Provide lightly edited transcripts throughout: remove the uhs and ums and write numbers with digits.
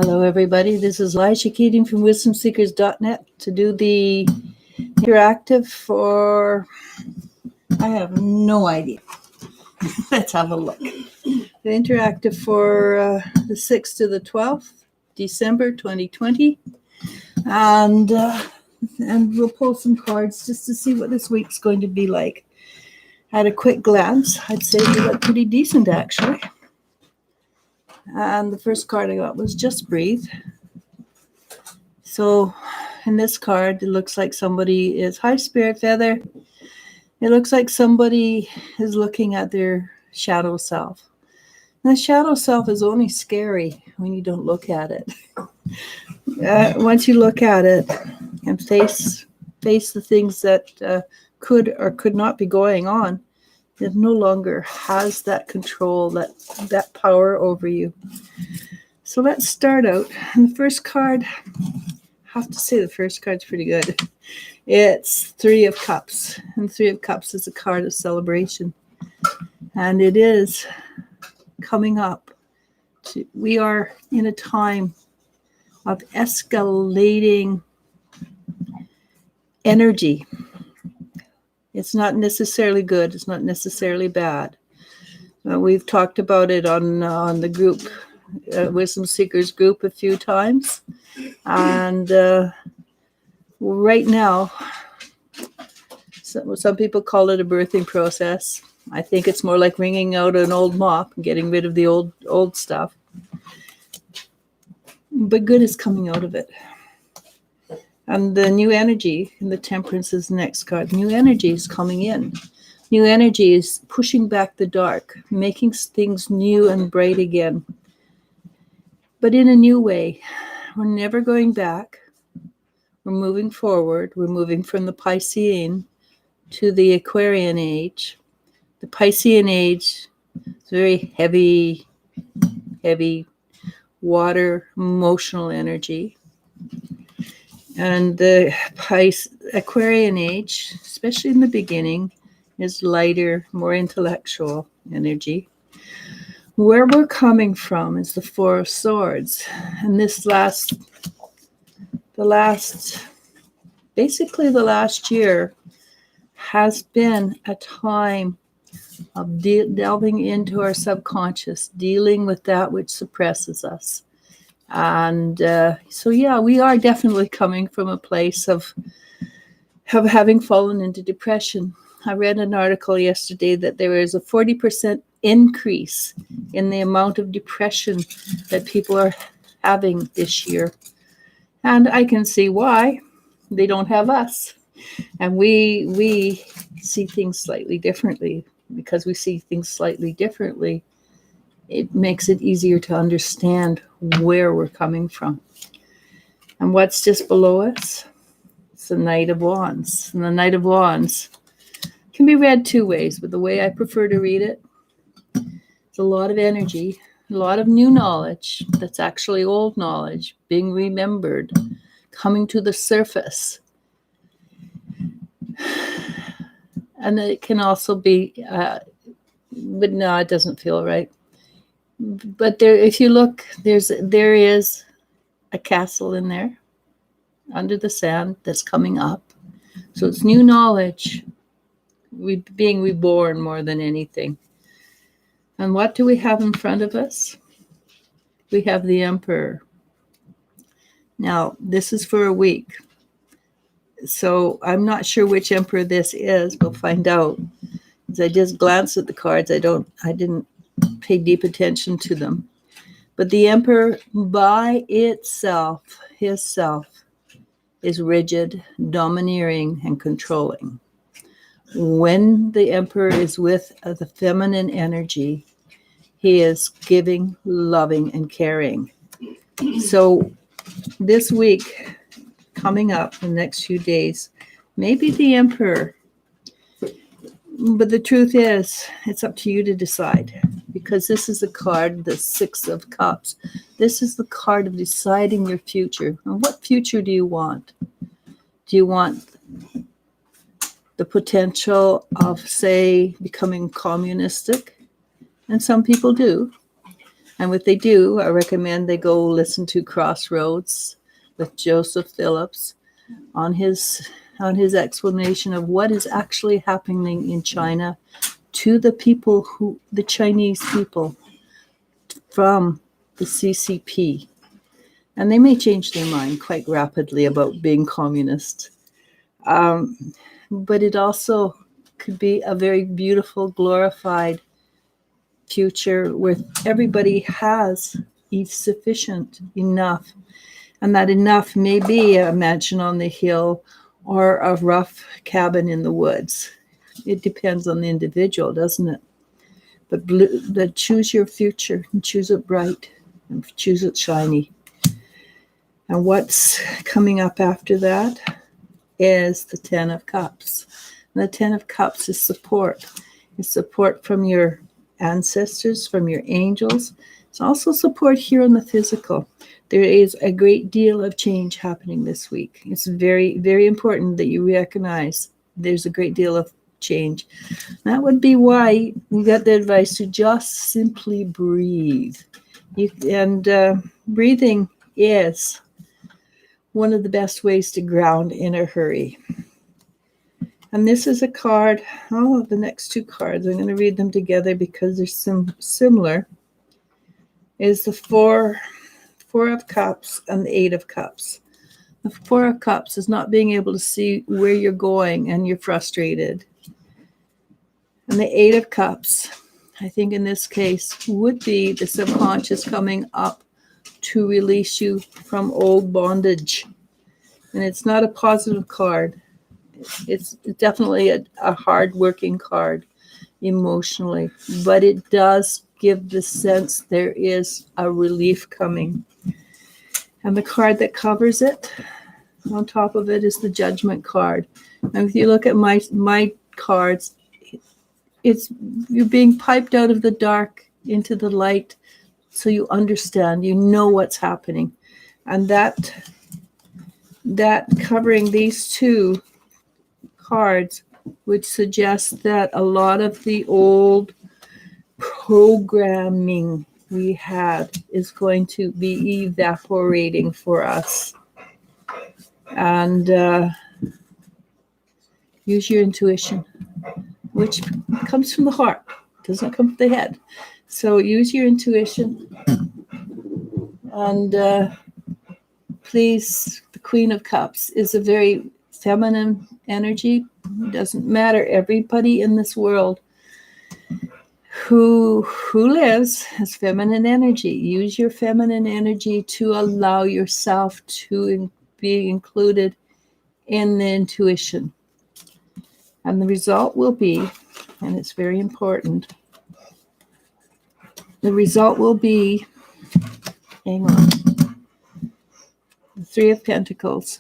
Hello, everybody. This is Eliz-sha Keating from wisdomseekers.net to do the interactive for, I have no idea. Let's have a look. The interactive for the 6th to the 12th, December 2020. And we'll pull some cards just to see what this week's going to be like. At a quick glance, I'd say they look pretty decent, actually. And the first card I got was Just Breathe. So in this card, it looks like somebody is high spirit feather. It looks like somebody is looking at their shadow self. And the shadow self is only scary when you don't look at it. Once you look at it and face the things that could or could not be going on, it no longer has that control, that power over you. So let's start out. And the first card, I have to say the first card's pretty good. It's Three of Cups. And Three of Cups is a card of celebration. And it is coming up. We are in a time of escalating energy. It's not necessarily good. It's not necessarily bad. We've talked about it on the group, Wisdom Seekers group, a few times. And right now, some people call it a birthing process. I think it's more like wringing out an old mop and getting rid of the old stuff. But good is coming out of it. And the new energy in the Temperance is the next card. New energy is coming in. New energy is pushing back the dark, making things new and bright again. But in a new way. We're never going back. We're moving forward. We're moving from the Piscean to the Aquarian age. The Piscean age is very heavy water, emotional energy. And the Aquarian age, especially in the beginning, is lighter, more intellectual energy. Where we're coming from is the Four of Swords. And this the last year has been a time of delving into our subconscious, dealing with that which suppresses us. And we are definitely coming from a place of having fallen into depression. I read an article yesterday that there is a 40% increase in the amount of depression that people are having this year. And I can see why. They don't have us. And we see things slightly differently. Because we see things slightly differently, it makes it easier to understand where we're coming from. And what's just below us? It's the Knight of Wands. And the Knight of Wands can be read two ways, but the way I prefer to read it, it's a lot of energy, a lot of new knowledge that's actually old knowledge being remembered, coming to the surface. And it can also be, but no, it doesn't feel right. But there, if you look, there is a castle in there under the sand that's coming up. So it's new knowledge, being reborn more than anything. And what do we have in front of us? We have the Emperor. Now, this is for a week. So I'm not sure which Emperor this is. We'll find out. As I just glanced at the cards, I didn't pay deep attention to them. But the Emperor by itself, himself, is rigid, domineering, and controlling. When the Emperor is with the feminine energy, he is giving, loving, and caring. So this week, coming up in the next few days, maybe the Emperor. But the truth is, it's up to you to decide. Because this is the card, the Six of Cups. This is the card of deciding your future. And what future do you want? Do you want the potential of, say, becoming communistic? And some people do. And what they do, I recommend they go listen to Crossroads with Joseph Phillips on his explanation of what is actually happening in China to the people the Chinese people from the CCP. And they may change their mind quite rapidly about being communist. But it also could be a very beautiful, glorified future where everybody has sufficient enough. And that enough may be a mansion on the hill or a rough cabin in the woods. It depends on the individual, doesn't it? But choose your future and choose it bright and choose it shiny. And what's coming up after that is the Ten of Cups. And the Ten of Cups is support. It's support from your ancestors, from your angels. It's also support here in the physical. There is a great deal of change happening this week. It's very, very important that you recognize there's a great deal of change. That would be why you got the advice to just simply breathe. Breathing is one of the best ways to ground in a hurry. And this is a card. Oh, the next two cards, I'm going to read them together because they're similar. Is the Four of Cups and the Eight of Cups. The Four of Cups is not being able to see where you're going and you're frustrated. And the Eight of Cups, I think in this case, would be the subconscious coming up to release you from old bondage. And it's not a positive card. It's definitely a hard-working card emotionally, but it does give the sense there is a relief coming. And the card that covers it, on top of it, is the Judgment card. And if you look at my cards, it's you're being piped out of the dark into the light, so you understand, you know what's happening. And that covering these two cards would suggest that a lot of the old programming we had is going to be evaporating for us. And use your intuition, which comes from the heart, doesn't come from the head. So use your intuition. And please, the Queen of Cups is a very feminine energy. It doesn't matter. Everybody in this world who lives has feminine energy. Use your feminine energy to allow yourself to be included in the intuition. And the result will be, and it's very important, the result will be, hang on, the Three of Pentacles,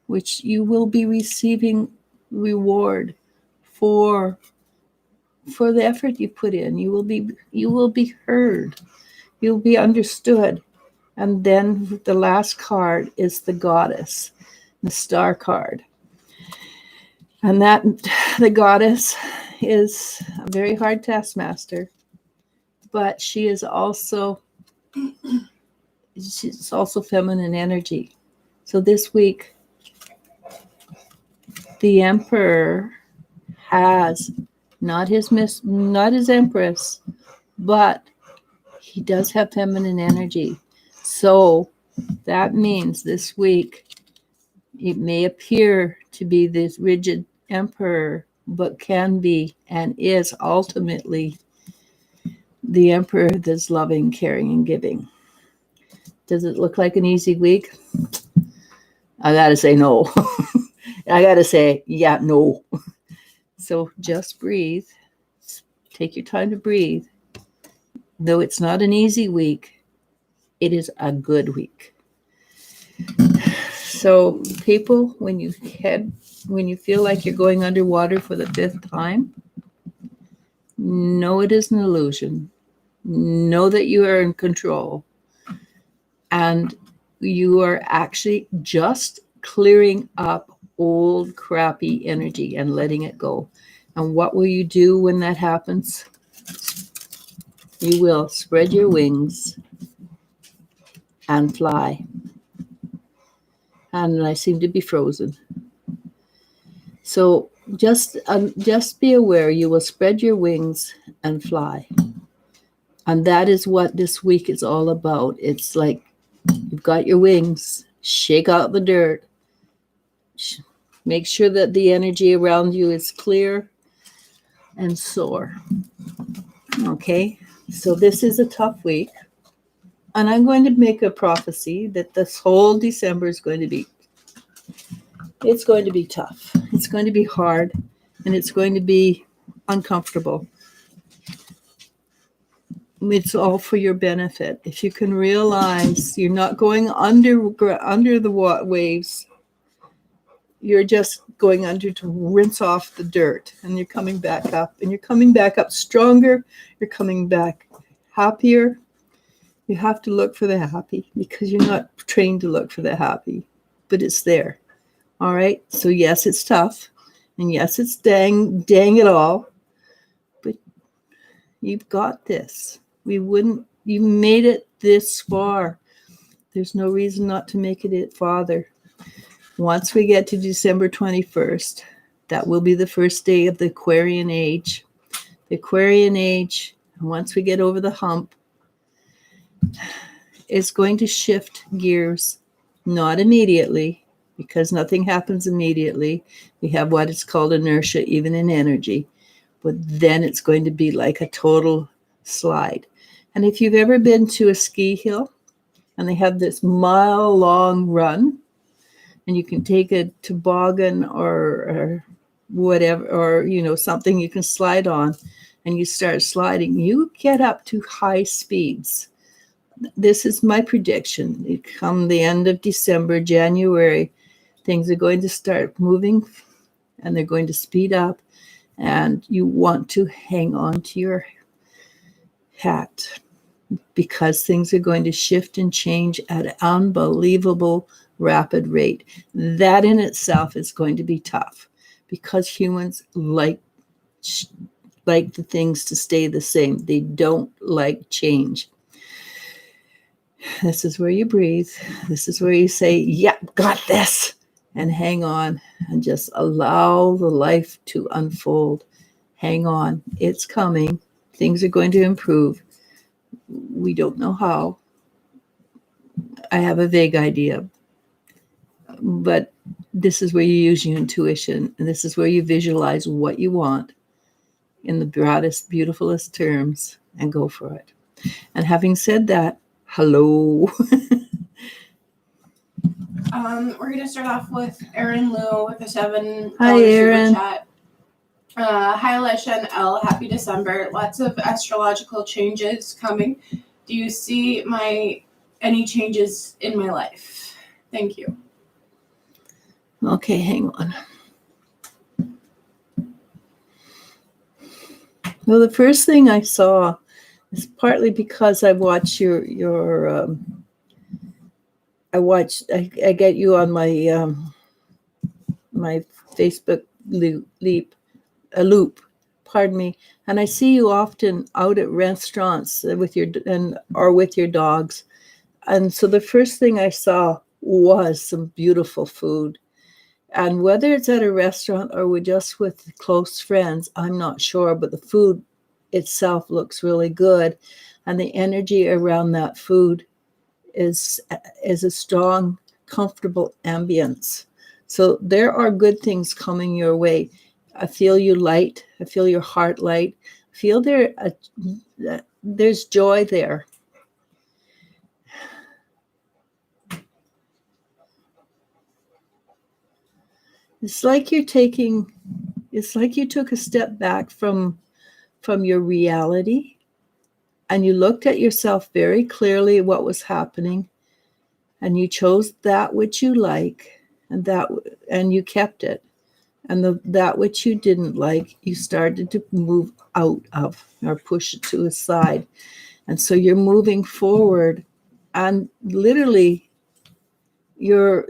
which you will be receiving reward for the effort you put in. You will be heard. You'll be understood. And then the last card is the Goddess, the Star card. And that the Goddess is a very hard taskmaster, but she's also feminine energy. So this week, the Emperor has not his Empress, but he does have feminine energy. So that means this week it may appear to be this rigid Emperor, but can be and is ultimately the Emperor that's loving, caring, and giving. Does it look like an easy week? I gotta say no. I gotta say, yeah, no. So just breathe. Take your time to breathe. Though it's not an easy week, it is a good week. So people, when you feel like you're going underwater for the 5th time, know it is an illusion. Know that you are in control. And you are actually just clearing up old crappy energy and letting it go. And what will you do when that happens? You will spread your wings and fly. And I seem to be frozen. So just be aware you will spread your wings and fly. And that is what this week is all about. It's like you've got your wings, shake out the dirt, make sure that the energy around you is clear and soar. Okay, so this is a tough week. And I'm going to make a prophecy that this whole December is going to be, it's going to be tough. It's going to be hard, and it's going to be uncomfortable. It's all for your benefit. If you can realize you're not going under the waves, you're just going under to rinse off the dirt, and you're coming back up, and you're coming back up stronger. You're coming back happier. You have to look for the happy because you're not trained to look for the happy, but it's there. All right. So yes, it's tough, and yes, it's dang it all, but you've got this. You made it this far. There's no reason not to make it farther. Once we get to December 21st, that will be the first day of the Aquarian age. The Aquarian age, once we get over the hump, is going to shift gears, not immediately, because nothing happens immediately. We have what is called inertia, even in energy. But then it's going to be like a total slide. And if you've ever been to a ski hill and they have this mile-long run, and you can take a toboggan or whatever, or something you can slide on, and you start sliding, you get up to high speeds. This is my prediction. Come the end of December, January, things are going to start moving, and they're going to speed up, and you want to hang on to your hat because things are going to shift and change at an unbelievable rapid rate. That in itself is going to be tough because humans like the things to stay the same. They don't like change. This is where you breathe. This is where you say, yep, got this, and hang on and just allow the life to unfold. Hang on. It's coming. Things are going to improve. We don't know how. I have a vague idea. But this is where you use your intuition, and this is where you visualize what you want in the broadest, beautifulest terms and go for it. And having said that, hello. We're going to start off with Aaron Liu with a $7 Hi, Aaron. super chat. Hi, Eliz-sha and Elle. Happy December. Lots of astrological changes coming. Do you see any changes in my life? Thank you. Okay, hang on. Well, the first thing I saw is partly because I watch I get you on my my Facebook loop, pardon me, and I see you often out at restaurants with your dogs. And so the first thing I saw was some beautiful food. And whether it's at a restaurant or just with close friends, I'm not sure, but the food itself looks really good. And the energy around that food is a strong, comfortable ambience. So there are good things coming your way. I feel you light. I feel your heart light. I feel there's joy there. It's like you took a step back from your reality, and you looked at yourself very clearly what was happening, and you chose that which you like, and you kept it. And that which you didn't like, you started to move out of or push it to a side. And so you're moving forward, and literally your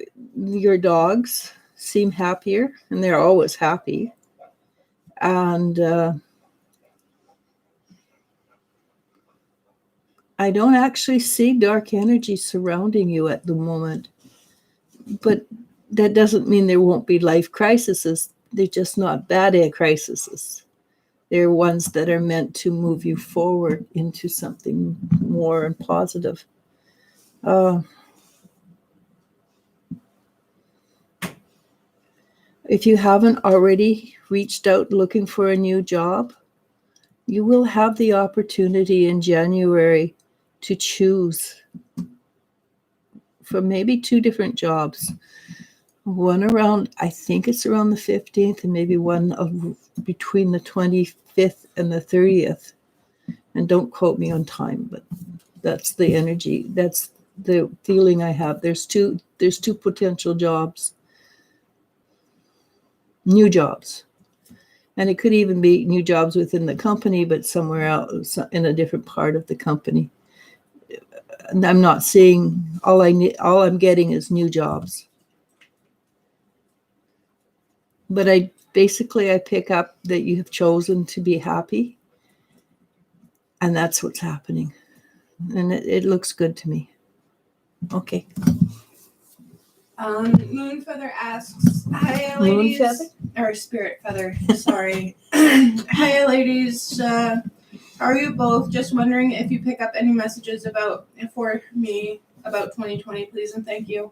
dogs seem happier, and they're always happy. And I don't actually see dark energy surrounding you at the moment. But that doesn't mean there won't be life crises. They're just not bad crises. They're ones that are meant to move you forward into something more and positive. If you haven't already reached out looking for a new job, you will have the opportunity in January to choose from maybe 2 different jobs. One around, I think it's around the 15th, and maybe one between the 25th and the 30th. And don't quote me on time, but that's the energy. That's the feeling I have. There's two potential jobs, new jobs. And it could even be new jobs within the company, but somewhere else in a different part of the company. And I'm not seeing, all I'm getting is new jobs. But I pick up that you have chosen to be happy. And that's what's happening. And it looks good to me. Okay. Moonfeather asks, hi, ladies. Moonfeather? Or Spirit Feather, sorry. Hi, ladies. How are you both? Just wondering if you pick up any messages for me about 2020, please, and thank you.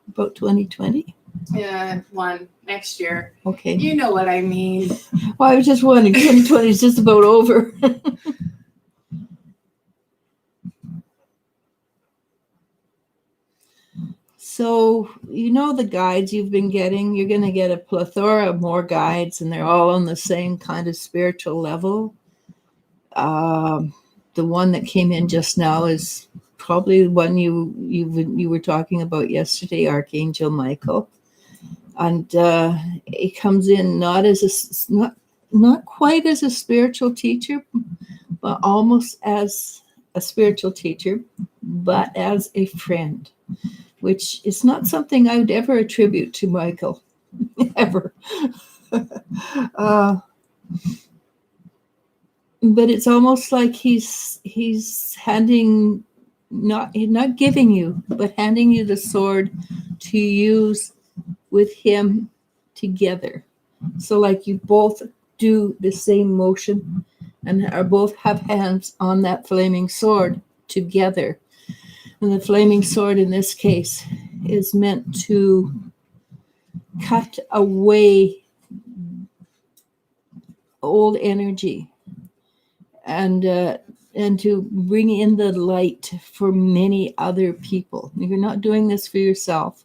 About 2020? Yeah, next year. Okay. You know what I mean. Well, I was just wondering, 2020 is just about over. So, the guides you've been getting, you're going to get a plethora of more guides, and they're all on the same kind of spiritual level. The one that came in just now is probably the one you were talking about yesterday, Archangel Michael. And it comes in not quite as a spiritual teacher, but almost as a spiritual teacher, but as a friend, which is not something I would ever attribute to Michael, ever. But it's almost like he's handing, not giving you, but handing you the sword to use with him together. So like you both do the same motion and are both have hands on that flaming sword together. And the flaming sword in this case is meant to cut away old energy and to bring in the light for many other people. You're not doing this for yourself,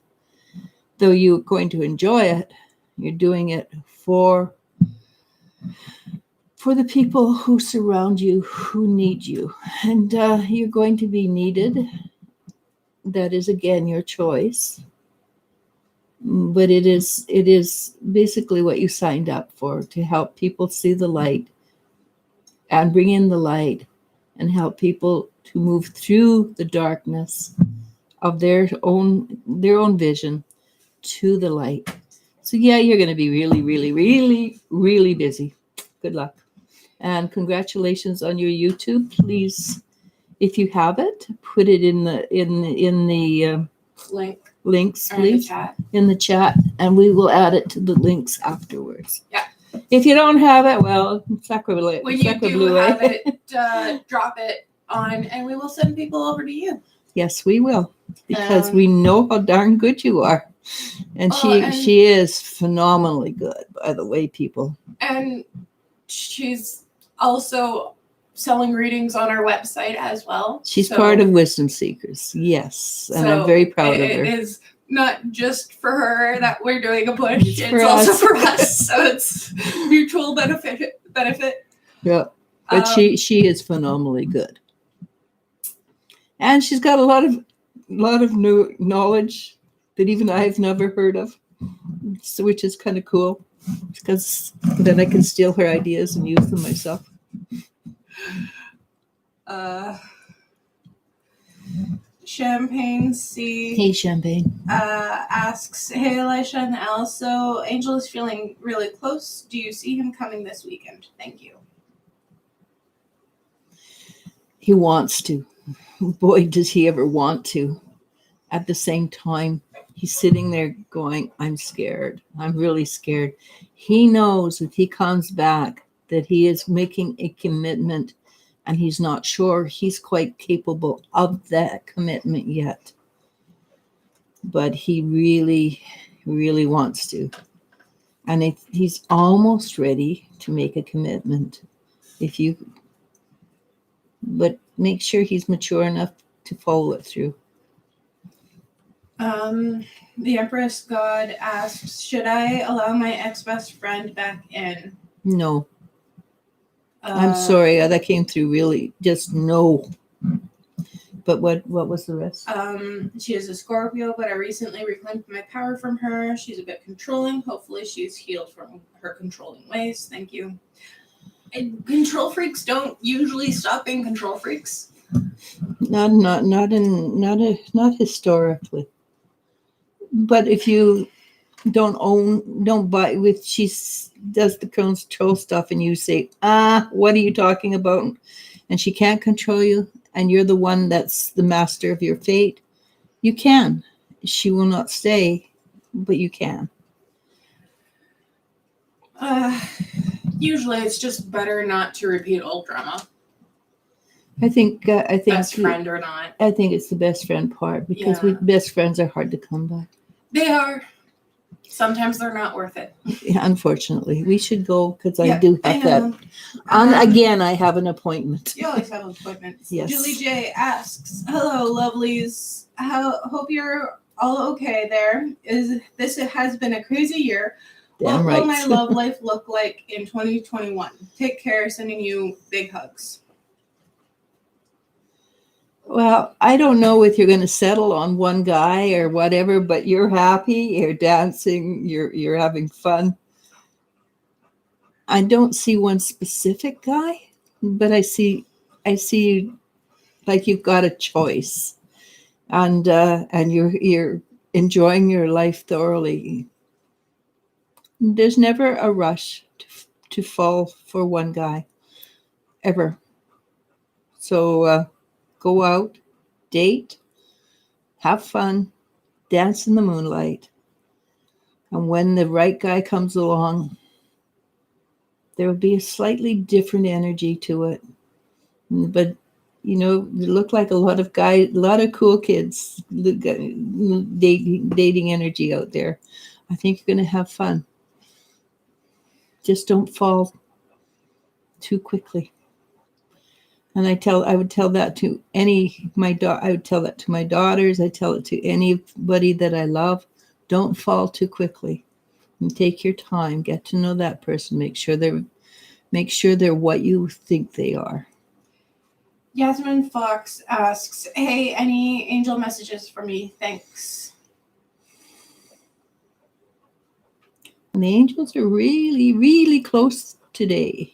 though you're going to enjoy it. You're doing it for the people who surround you, who need you. And you're going to be needed. That is, again, your choice. But it is basically what you signed up for, to help people see the light and bring in the light and help people to move through the darkness of their own vision to the light. So yeah, you're going to be really, really, really, really busy. Good luck. And congratulations on your YouTube. Please, if you have it, put it in the links, please, in the chat, and we will add it to the links afterwards. Yeah. If you don't have it, well, sacrilege. When you do have it, drop it on, and we will send people over to you. Yes, we will, because we know how darn good you are. And she is phenomenally good, by the way, people. And she's also selling readings on our website as well. She's part of Wisdom Seekers, yes. And I'm very proud of her. It is not just for her that we're doing a push. It's also for us. So it's mutual benefit. Yeah. But she is phenomenally good. And she's got a lot of new knowledge that even I've never heard of, so, which is kind of cool, because then I can steal her ideas and use them myself. Champagne C. Hey, Champagne. Asks, hey, Eliz-sha and Elle, so Angel is feeling really close. Do you see him coming this weekend? Thank you. He wants to. boy, does he ever want to. At the same time, he's sitting there going, I'm scared. I'm really scared. He knows if he comes back that he is making a commitment and he's not sure he's quite capable of that commitment yet. But he really, really wants to. And he's almost ready to make a commitment. But make sure he's mature enough to follow it through. The Empress God asks, should I allow my ex-best friend back in? No. I'm sorry, that came through really just no. But what was the rest? She is a Scorpio, but I recently reclaimed my power from her. She's a bit controlling. Hopefully she's healed from her controlling ways. Thank you. And control freaks don't usually stop being control freaks. Not historically. But if you don't buy with she does the control stuff and you say, what are you talking about? And she can't control you and you're the one that's the master of your fate, you can. She will not stay, but you can. Usually it's just better not to repeat old drama. I think best friend or not. I think it's the best friend part because best friends are hard to come by. They are. Sometimes they're not worth it. Yeah, unfortunately, we should go because I do have that. Again, I have an appointment. You always have appointments. Yes. Julie J asks, "Hello, lovelies. Hope you're all okay there. This has been a crazy year. Damn what will right. my love life look like in 2021? Take care. Sending you big hugs." Well, I don't know if you're going to settle on one guy or whatever, but you're happy, you're dancing, you're having fun. I don't see one specific guy, but I see like you've got a choice, and you're enjoying your life thoroughly. There's never a rush to fall for one guy, ever. So. Go out, date, have fun, dance in the moonlight. And when the right guy comes along, there will be a slightly different energy to it. But, you look like a lot of cool kids dating energy out there. I think you're going to have fun. Just don't fall too quickly. And I would tell that to I would tell that to my daughters. I tell it to anybody that I love. Don't fall too quickly, and take your time. Get to know that person. Make sure they're what you think they are. Yasmin Fox asks, "Hey, any angel messages for me? Thanks." And the angels are really, really close today.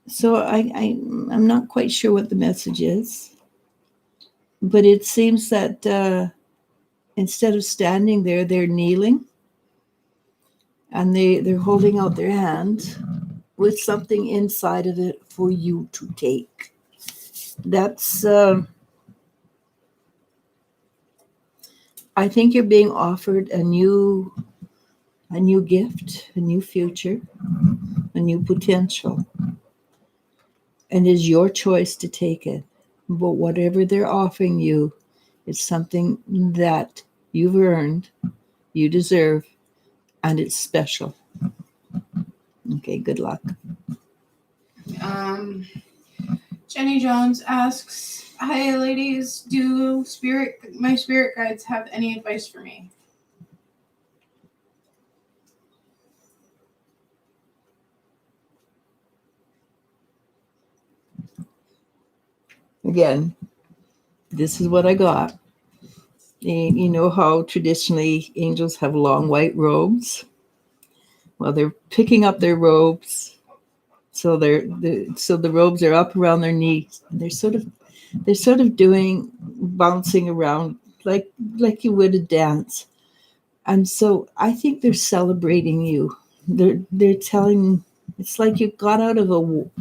So I'm not quite sure what the message is, but it seems that instead of standing there, they're kneeling, and they're holding out their hand with something inside of it for you to take. That's I think you're being offered a new gift, a new future, a new potential. And it's your choice to take it. But whatever they're offering you, it's something that you've earned, you deserve, and it's special. Okay, good luck. Jenny Jones asks, "Hi, ladies. Do my spirit guides have any advice for me?" Again, this is what I got. You know how traditionally angels have long white robes? Well, they're picking up their robes. So the robes are up around their knees. They're sort of They're sort of doing bouncing around like you would a dance. And so I think they're celebrating you. They're telling, it's like you got out of you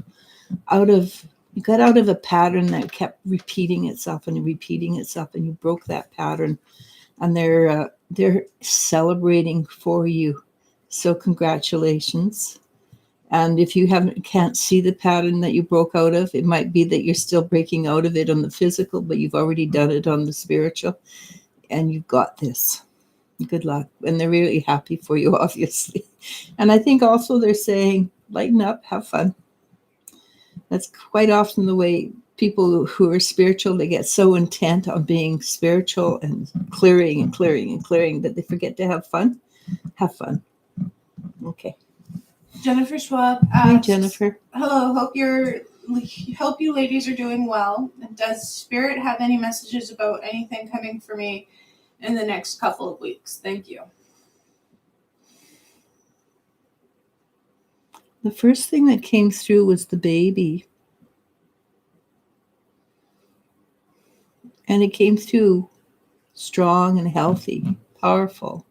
got out of a pattern that kept repeating itself and repeating itself, and you broke that pattern, and they're celebrating for you. So congratulations. And if you can't see the pattern that you broke out of, it might be that you're still breaking out of it on the physical, but you've already done it on the spiritual, and you've got this. Good luck. And they're really happy for you, obviously. And I think also they're saying, lighten up, have fun. That's quite often the way people who are spiritual, they get so intent on being spiritual and clearing and clearing and clearing that they forget to have fun. Have fun. Okay. Jennifer Schwab Hi, asks, Jennifer. hello, hope you ladies are doing well. Does Spirit have any messages about anything coming for me in the next couple of weeks? Thank you. The first thing that came through was the baby. And it came through strong and healthy, powerful.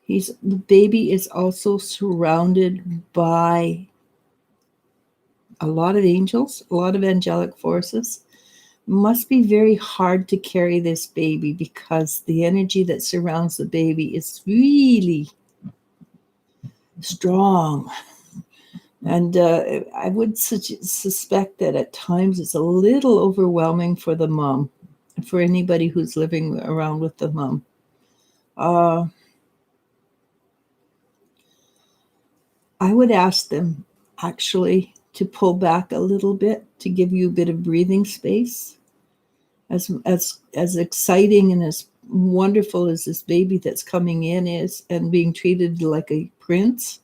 The baby is also surrounded by a lot of angels, a lot of angelic forces. It must be very hard to carry this baby because the energy that surrounds the baby is really strong. And I would suspect that at times it's a little overwhelming for the mom, for anybody who's living around with the mom. I would ask them actually to pull back a little bit to give you a bit of breathing space. As exciting and as wonderful as this baby that's coming in is and being treated like a prince,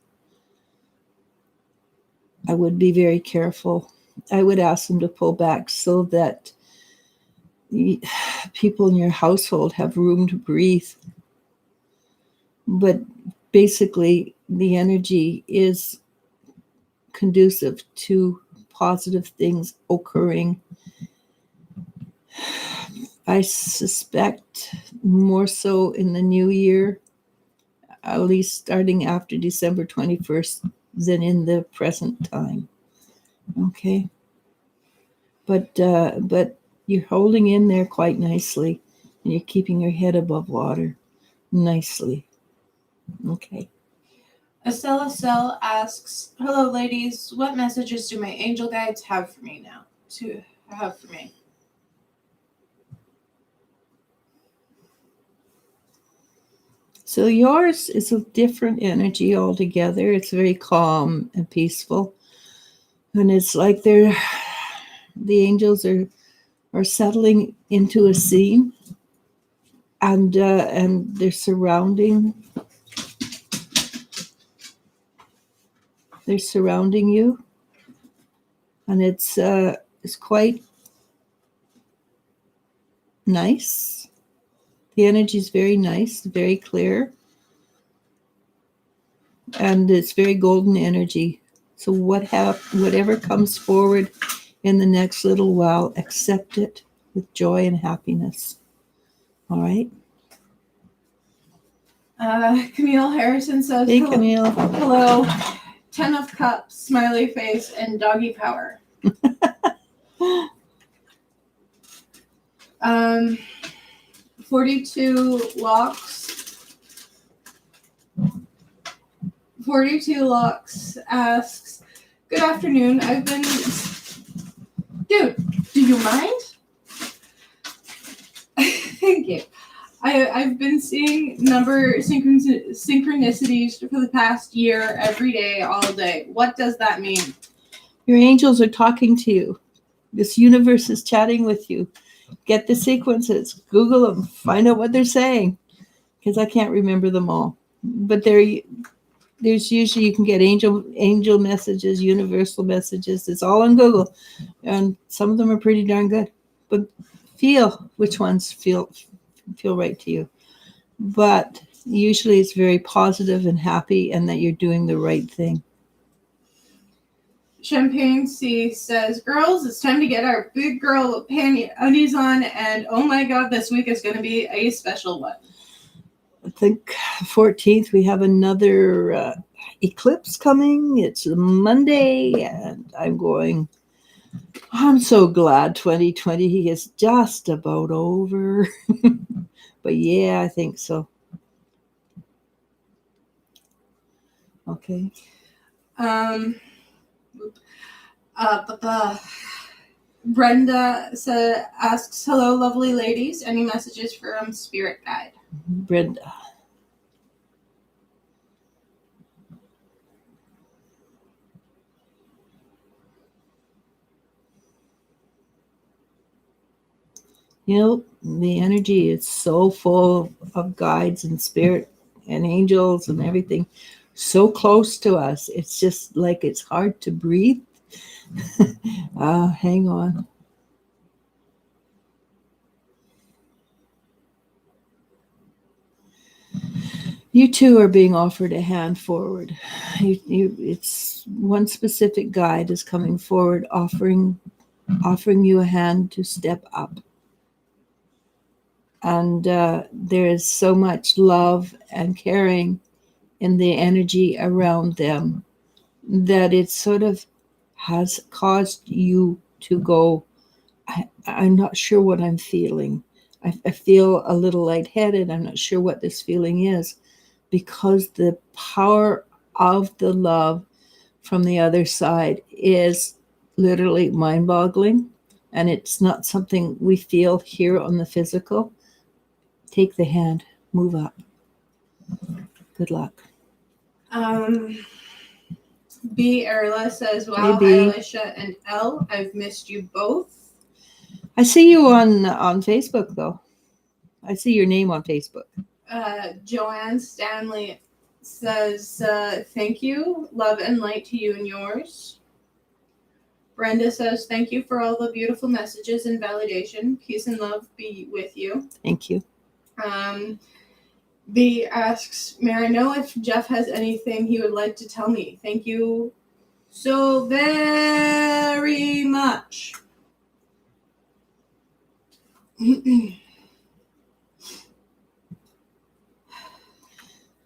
I would be very careful. I would ask them to pull back so that people in your household have room to breathe. But basically, the energy is conducive to positive things occurring. I suspect more so in the new year, at least starting after December 21st, than in the present time. Okay? But you're holding in there quite nicely, and you're keeping your head above water nicely. Okay. Estella Cell asks, hello ladies, what messages do my angel guides have for me now? So yours is a different energy altogether. It's very calm and peaceful. And it's like the angels are settling into a scene, and they're surrounding you, and it's quite nice. The energy is very nice, very clear, and it's very golden energy. So whatever comes forward in the next little while, accept it with joy and happiness. All right? Camille Harrison says, Hey, Camille. Hello, 10 of Cups, smiley face, and doggy power. 42 Locks asks, good afternoon. Dude, do you mind? Thank you. I've been seeing number synchronicities for the past year, every day, all day. What does that mean? Your angels are talking to you. This universe is chatting with you. Get the sequences. Google them. Find out what they're saying. Because I can't remember them all. But there's usually, you can get angel messages, universal messages. It's all on Google. And some of them are pretty darn good. But feel which ones feel right to you. But usually it's very positive and happy, and that you're doing the right thing. Champagne C says, girls, it's time to get our big girl panty undies on, and oh my god, this week is going to be a special one. I think 14th we have another eclipse coming. It's a Monday, and I'm so glad 2020 is just about over. But yeah, I think so. Okay. Brenda asks, hello, lovely ladies. Any messages from Spirit Guide? Brenda. You know, the energy is so full of guides and spirit and angels and everything, so close to us. It's just like it's hard to breathe. Hang on. You two are being offered a hand forward. It's one specific guide is coming forward, offering you a hand to step up. And there is so much love and caring in the energy around them that it sort of has caused you to go, I'm not sure what I'm feeling. I feel a little lightheaded. I'm not sure what this feeling is, because the power of the love from the other side is literally mind-boggling, and it's not something we feel here on the physical. Take the hand, move up. Good luck. B. Erla says, wow, Hey, B. Elisha and L, I've missed you both. I see you on Facebook, though. I see your name on Facebook. Joanne Stanley says, thank you. Love and light to you and yours. Brenda says, thank you for all the beautiful messages and validation. Peace and love be with you. Thank you. B asks, may I know if Jeff has anything he would like to tell me? Thank you so very much.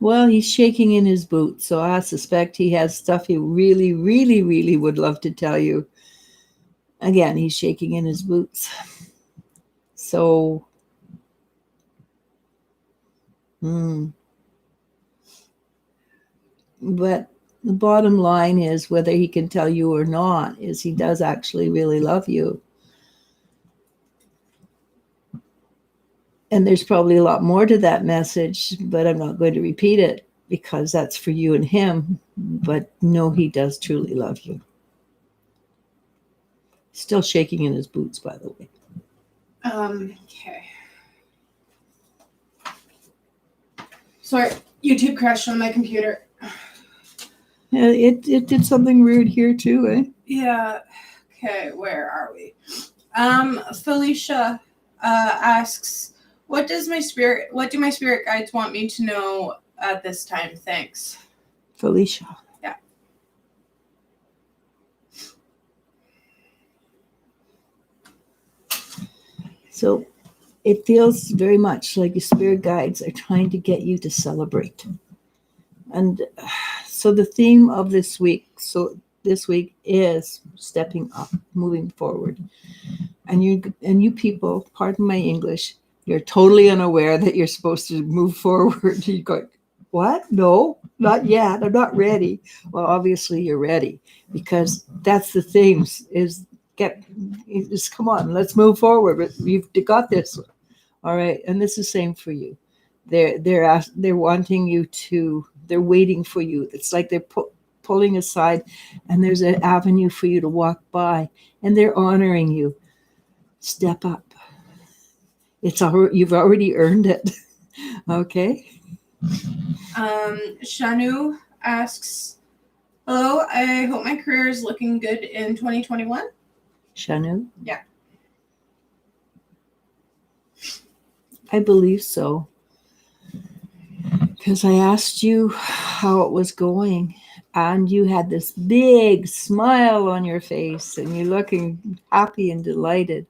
Well, he's shaking in his boots, so I suspect he has stuff he really, really, really would love to tell you. Again, he's shaking in his boots. So, but the bottom line is, whether he can tell you or not, is he does actually really love you. And there's probably a lot more to that message, but I'm not going to repeat it because that's for you and him. But no, he does truly love you. Still shaking in his boots, by the way. Okay. Sorry, YouTube crashed on my computer. Yeah, it did something weird here too, eh? Yeah. Okay, where are we? Felicia asks, what do my spirit guides want me to know at this time? Thanks. Felicia. Yeah. So it feels very much like your spirit guides are trying to get you to celebrate. And so the theme of this week is stepping up, moving forward. And you people, pardon my English, you're totally unaware that you're supposed to move forward. You go, what? No, not yet. I'm not ready. Well, obviously you're ready, because that's the theme is just come on, let's move forward. You've got this. All right. And this is the same for you. They're wanting you to, they're waiting for you. It's like they're pulling aside, and there's an avenue for you to walk by, and they're honoring you. Step up. You've already earned it. Okay. Shanu asks, hello, I hope my career is looking good in 2021. Shanu? Yeah. I believe so. Because I asked you how it was going, and you had this big smile on your face and you're looking happy and delighted.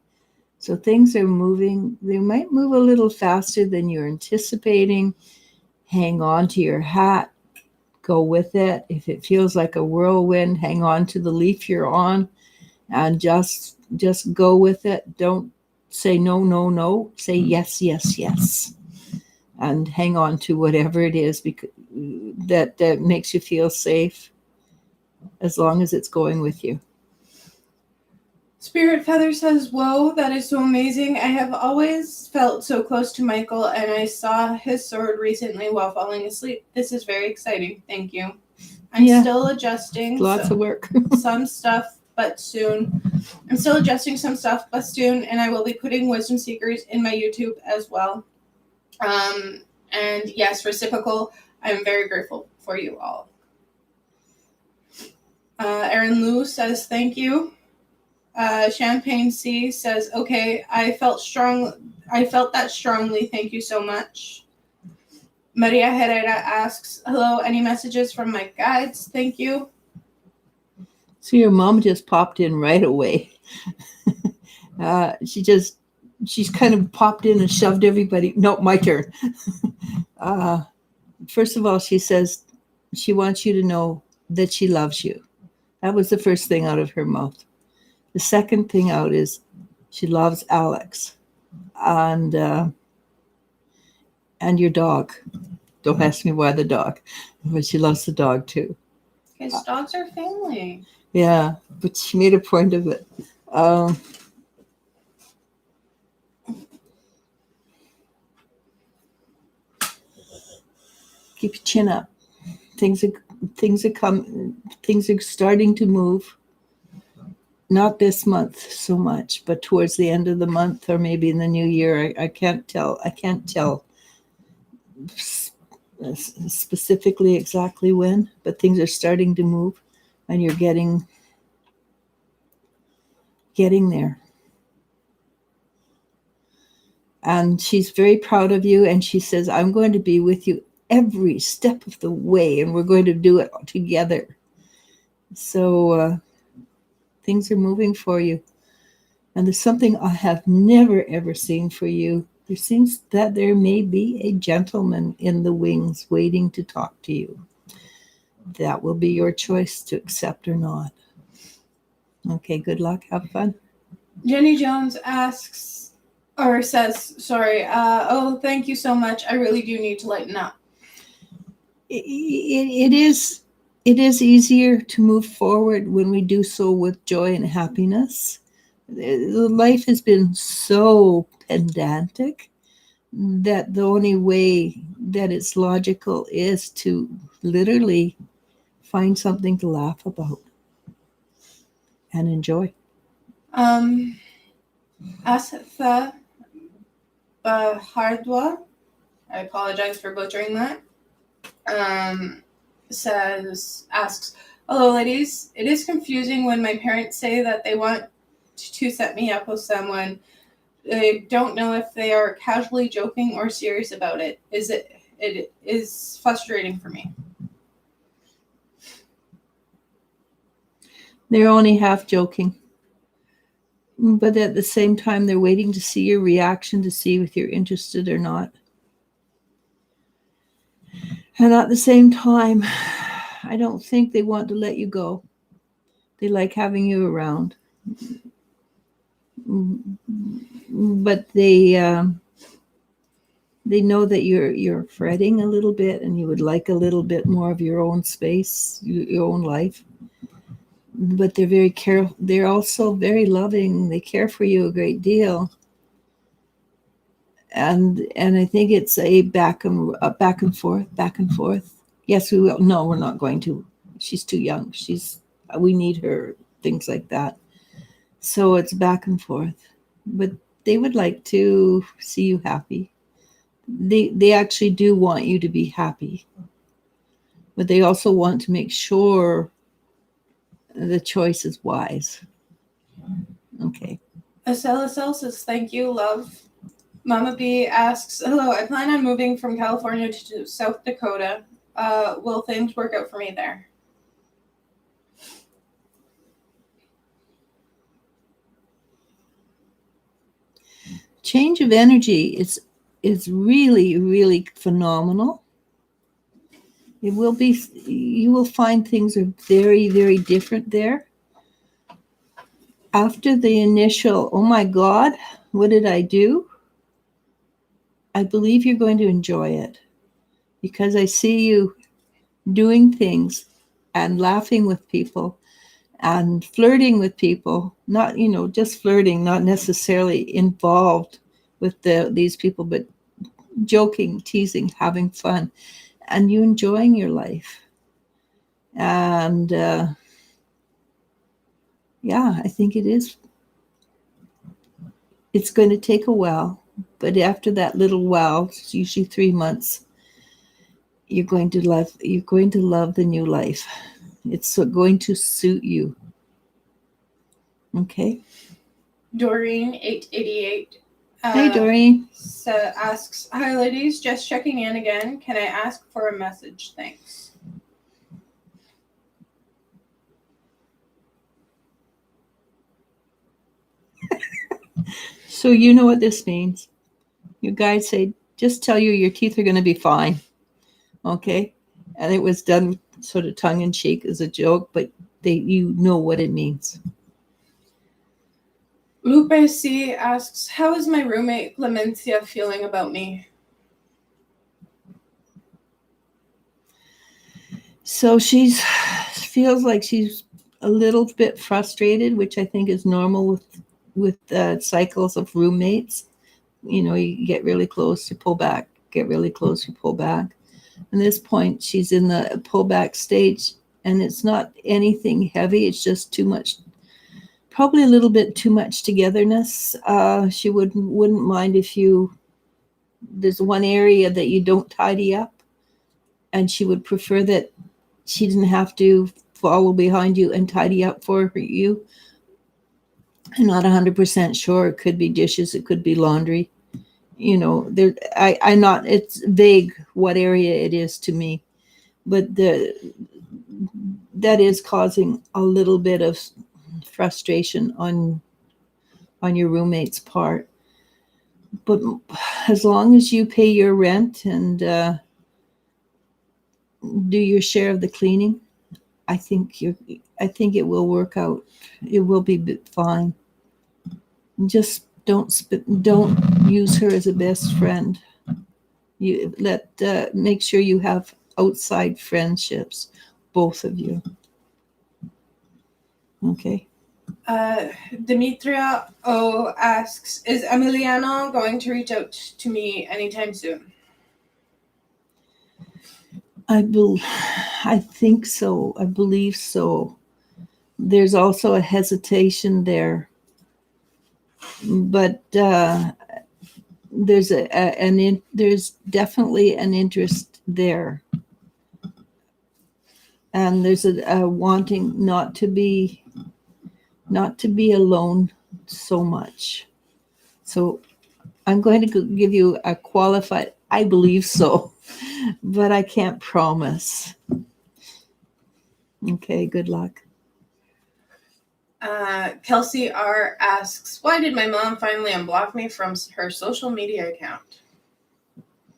So things are moving. They might move a little faster than you're anticipating. Hang on to your hat. Go with it. If it feels like a whirlwind, hang on to the leaf you're on and just go with it. Don't say no, no, no. Say yes, yes, yes. And hang on to whatever it is because that makes you feel safe, as long as it's going with you. Spirit Feather says, whoa, that is so amazing. I have always felt so close to Michael, and I saw his sword recently while falling asleep. This is very exciting. Thank you. I'm still adjusting. Lots of work. Some stuff, but soon. I'm still adjusting some stuff, but soon, and I will be putting Wisdom Seekers in my YouTube as well. And yes, reciprocal. I'm very grateful for you all. Erin Lou says, thank you. Champagne C says, okay, I felt that strongly. Thank you so much. Maria Herrera asks, hello, any messages from my guides? Thank you. So your mom just popped in right away. She's kind of popped in and shoved everybody. No, my turn. First of all, she says she wants you to know that she loves you. That was the first thing out of her mouth. The second thing out is she loves Alex and your dog. Don't ask me why the dog, but she loves the dog too. Because dogs are family. Yeah, but she made a point of it. Keep your chin up. Things are starting to move. Not this month so much, but towards the end of the month or maybe in the new year. I can't tell. I can't tell specifically exactly when, but things are starting to move, and you're getting there. And she's very proud of you, and she says, I'm going to be with you every step of the way, and we're going to do it together. So things are moving for you. And there's something I have never, ever seen for you. There seems that there may be a gentleman in the wings waiting to talk to you. That will be your choice to accept or not. Okay, good luck. Have fun. Jenny Jones asks, or says, sorry, oh, thank you so much. I really do need to lighten up. It is easier to move forward when we do so with joy and happiness. Life has been so pedantic that the only way that it's logical is to literally find something to laugh about and enjoy. Asatha Bahardwa, I apologize for butchering that, asks, hello ladies, it is confusing when my parents say that they want to set me up with someone. I don't know if they are casually joking or serious about it. It is frustrating for me. They're only half joking. But at the same time, they're waiting to see your reaction to see if you're interested or not. And at the same time, I don't think they want to let you go. They like having you around. But they know that you're fretting a little bit and you would like a little bit more of your own space, your own life. But they're very careful. They're also very loving. They care for you a great deal. And I think it's a back and forth. Yes, we will. No, we're not going to. She's too young. We need her. Things like that. So it's back and forth. But they would like to see you happy. They actually do want you to be happy. But they also want to make sure the choice is wise. Okay. Estella says, thank you, love. Mama B asks, hello, I plan on moving from California to South Dakota. Will things work out for me there? change of energy is really, really phenomenal. It will be, you will find things are very, very different there. After the initial, oh my God, what did I do? I believe you're going to enjoy it, because I see you doing things and laughing with people and flirting with people, not, just flirting, not necessarily involved with these people, but joking, teasing, having fun, and you enjoying your life. And yeah, I think it's going to take a while, but after that little while, it's usually 3 months, you're going to love the new life. It's going to suit you. Okay. Doreen 888. Hey, Doreen. Asks, hi ladies, just checking in again. Can I ask for a message? Thanks. So you know what this means. Your guide said, just tell you your teeth are going to be fine. Okay. And it was done sort of tongue in cheek as a joke, but you know what it means. Lupe C asks, how is my roommate Clemencia feeling about me? So she feels like she's a little bit frustrated, which I think is normal with cycles of roommates. You get really close, you pull back, get really close, you pull back. At this point, she's in the pullback stage, and it's not anything heavy. It's just too much, probably a little bit too much togetherness. She wouldn't mind if there's one area that you don't tidy up, and she would prefer that she didn't have to follow behind you and tidy up for you. I'm not 100% sure. It could be dishes, it could be laundry. I'm not, it's vague what area it is to me, but that is causing a little bit of frustration on your roommate's part. But as long as you pay your rent and do your share of the cleaning, I think it will work out. It will be fine. Just don't use her as a best friend. You make sure you have outside friendships, both of you. Okay. Demetria O asks, is Emiliano going to reach out to me anytime soon? I think so. I believe so. There's also a hesitation there, but there's there's definitely an interest there, and there's a wanting not to be alone so much. So I'm going to give you a qualified, I believe so, but I can't promise. Okay, good luck. Kelsey R asks, why did my mom finally unblock me from her social media account?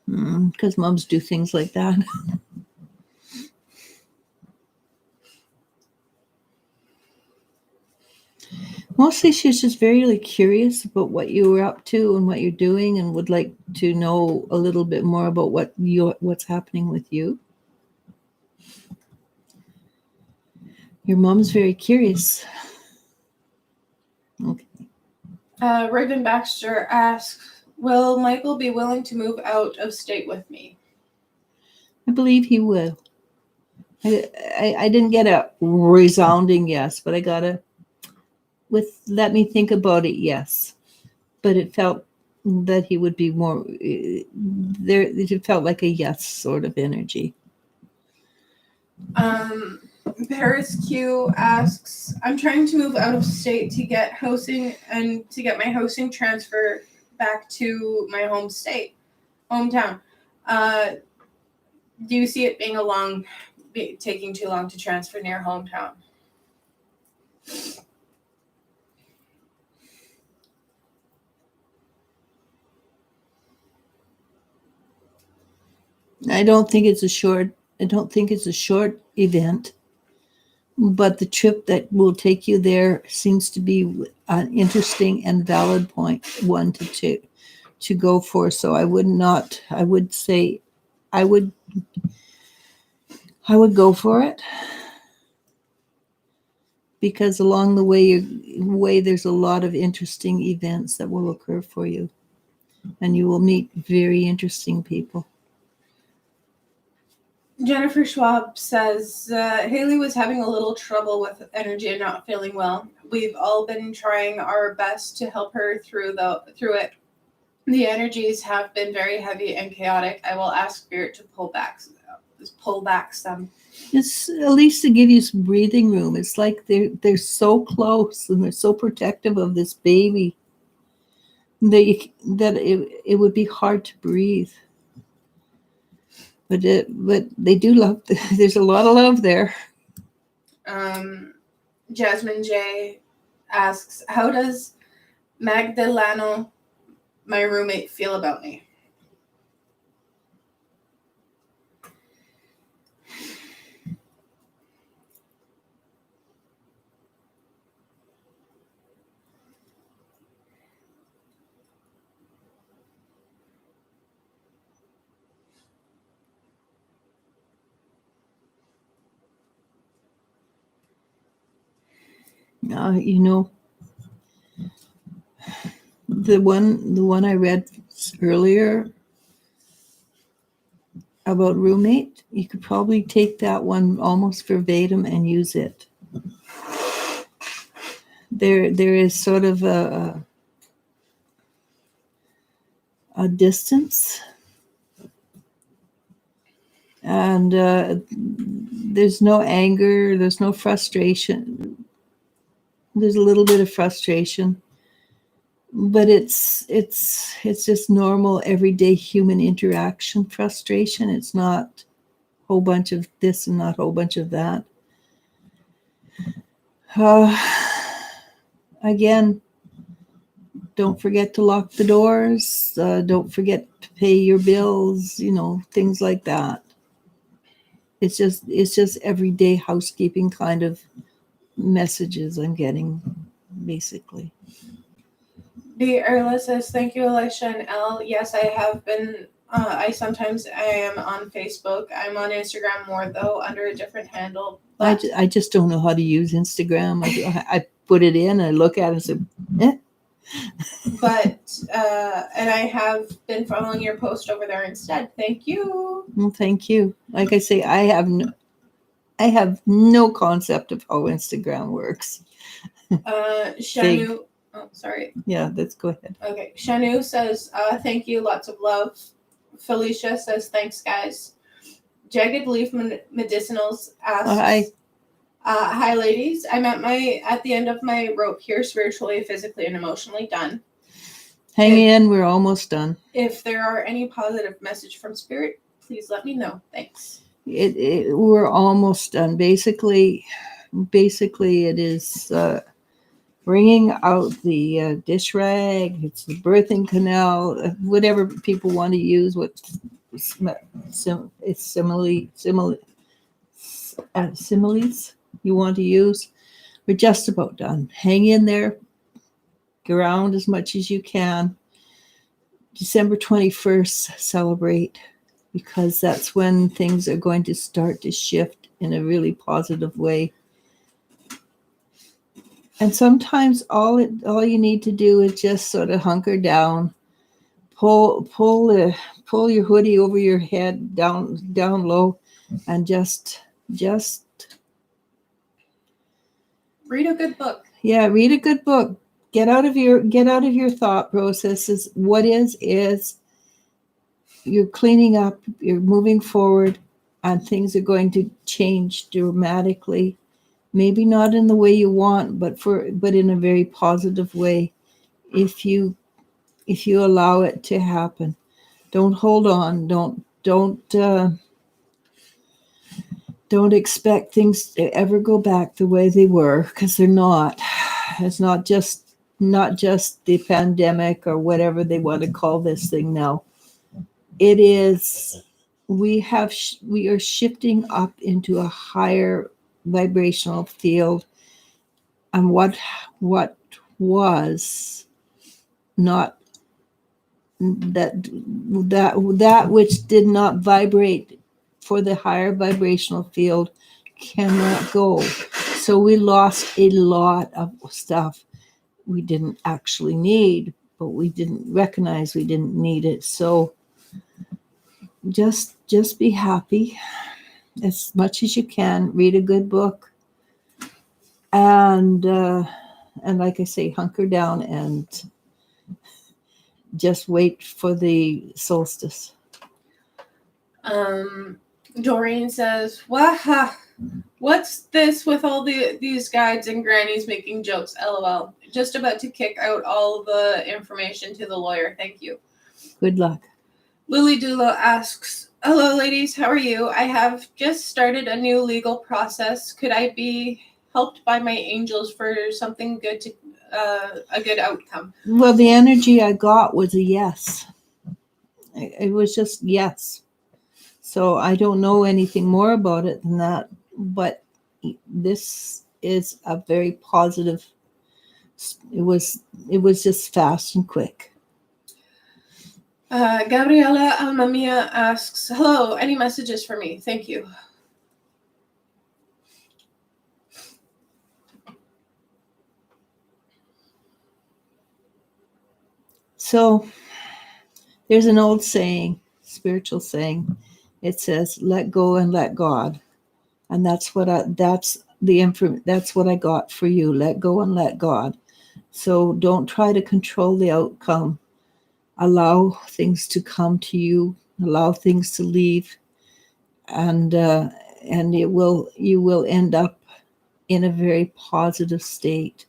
Because moms do things like that. Mostly she's just very curious about what you were up to and what you're doing, and would like to know a little bit more about what's happening with you. Your mom's very curious. Okay. Raven Baxter asks, will Michael be willing to move out of state with me? I believe he will. I didn't get a resounding yes, but I got let me think about it, yes. But it felt that he would be more there. It felt like a yes sort of energy. Paris Q asks, I'm trying to move out of state to get housing and to get my housing transfer back to my hometown. Do you see it taking too long to transfer near hometown? I don't think it's a short event, but the trip that will take you there seems to be an interesting and valid one to go for. So I would say I would go for it, because along the way there's a lot of interesting events that will occur for you, and you will meet very interesting people. Jennifer Schwab says, Haley was having a little trouble with energy and not feeling well. We've all been trying our best to help her through it. The energies have been very heavy and chaotic. I will ask Spirit to pull back some. It's at least to give you some breathing room. It's like they're so close and they're so protective of this baby that it would be hard to breathe. But they do love. There's a lot of love there. Jasmine J asks, how does Magdaleno, my roommate, feel about me? The one I read earlier about roommate, you could probably take that one almost verbatim and use it. There is sort of a distance, and there's no anger, there's no frustration. There's a little bit of frustration, but it's just normal everyday human interaction frustration. It's not a whole bunch of this and not a whole bunch of that. Again, don't forget to lock the doors. Don't forget to pay your bills, things like that. It's just everyday housekeeping kind of messages I'm getting, basically. B. Erla says, thank you, Elisha and Elle. Yes, I have been. I am on Facebook. I'm on Instagram more, though, under a different handle. But I just don't know how to use Instagram. I put it in, I look at it and say, eh. But, and I have been following your post over there instead. Thank you. Well, thank you. Like I say, I have no concept of how Instagram works. Shanu. Oh, sorry. Yeah, let's go ahead. Okay. Shanu says, thank you. Lots of love. Felicia says, thanks, guys. Jagged Leaf Medicinals asks, hi, ladies. I'm at the end of my rope here, spiritually, physically, and emotionally done. Hang in. We're almost done. If there are any positive message from Spirit, please let me know. Thanks. We're almost done. Basically, it is wringing out the dish rag. It's the birthing canal. Whatever people want to use. Similes you want to use. We're just about done. Hang in there. Ground as much as you can. December 21st, celebrate, because that's when things are going to start to shift in a really positive way. And sometimes all you need to do is just sort of hunker down, pull your hoodie over your head down low, and just read a good book. Yeah, read a good book. Get out of your thought processes. What is you're cleaning up, you're moving forward, and things are going to change dramatically. Maybe not in the way you want, but in a very positive way, if you allow it to happen. Don't hold on. Don't expect things to ever go back the way they were, because they're not. It's not just the pandemic or whatever they want to call this thing now. It is we are shifting up into a higher vibrational field, and what was not that which did not vibrate for the higher vibrational field cannot go. So we lost a lot of stuff we didn't actually need, but we didn't recognize we didn't need it. So just be happy as much as you can. Read a good book, and like I say, hunker down and just wait for the solstice. Doreen says, "Waha, what's this with all these guides and grannies making jokes? LOL. Just about to kick out all the information to the lawyer. Thank you." Good luck. Lily Dula asks, "Hello, ladies. How are you? I have just started a new legal process. Could I be helped by my angels for something good to a good outcome?" Well, the energy I got was a yes. It was just yes. So I don't know anything more about it than that, but this is a very positive. It was just fast and quick. Gabriela Almamia asks, "Hello, any messages for me? Thank you." So there's an old saying, spiritual saying. It says, "Let go and let God," and that's what I got for you. Let go and let God. So don't try to control the outcome. Allow things to come to you. Allow things to leave, and you will end up in a very positive state.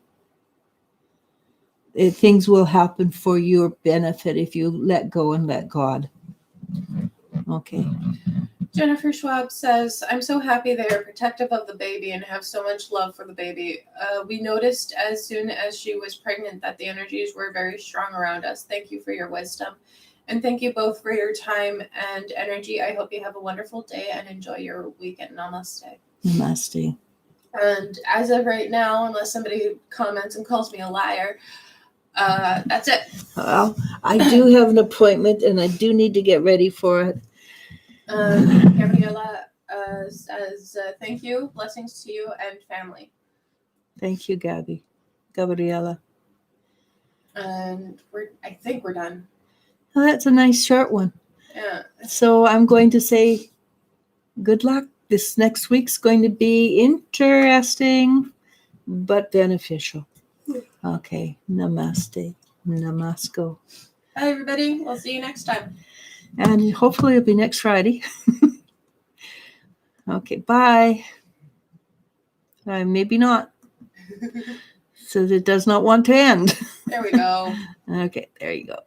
Things will happen for your benefit if you let go and let God. Okay. Jennifer Schwab says, "I'm so happy they are protective of the baby and have so much love for the baby. We noticed as soon as she was pregnant that the energies were very strong around us. Thank you for your wisdom. And thank you both for your time and energy. I hope you have a wonderful day and enjoy your weekend. Namaste." Namaste. And as of right now, unless somebody comments and calls me a liar, that's it. Well, I do have an appointment and I do need to get ready for it. Gabriela says, "Thank you, blessings to you and family." Thank you, Gabriela. And I think we're done. Well, that's a nice short one. Yeah. So I'm going to say good luck. This next week's going to be interesting, but beneficial. Okay. Namaste. Namasko. Bye, everybody. We'll see you next time. And hopefully it'll be next Friday. Okay. Bye. Maybe not. So it does not want to end. There we go. Okay. There you go.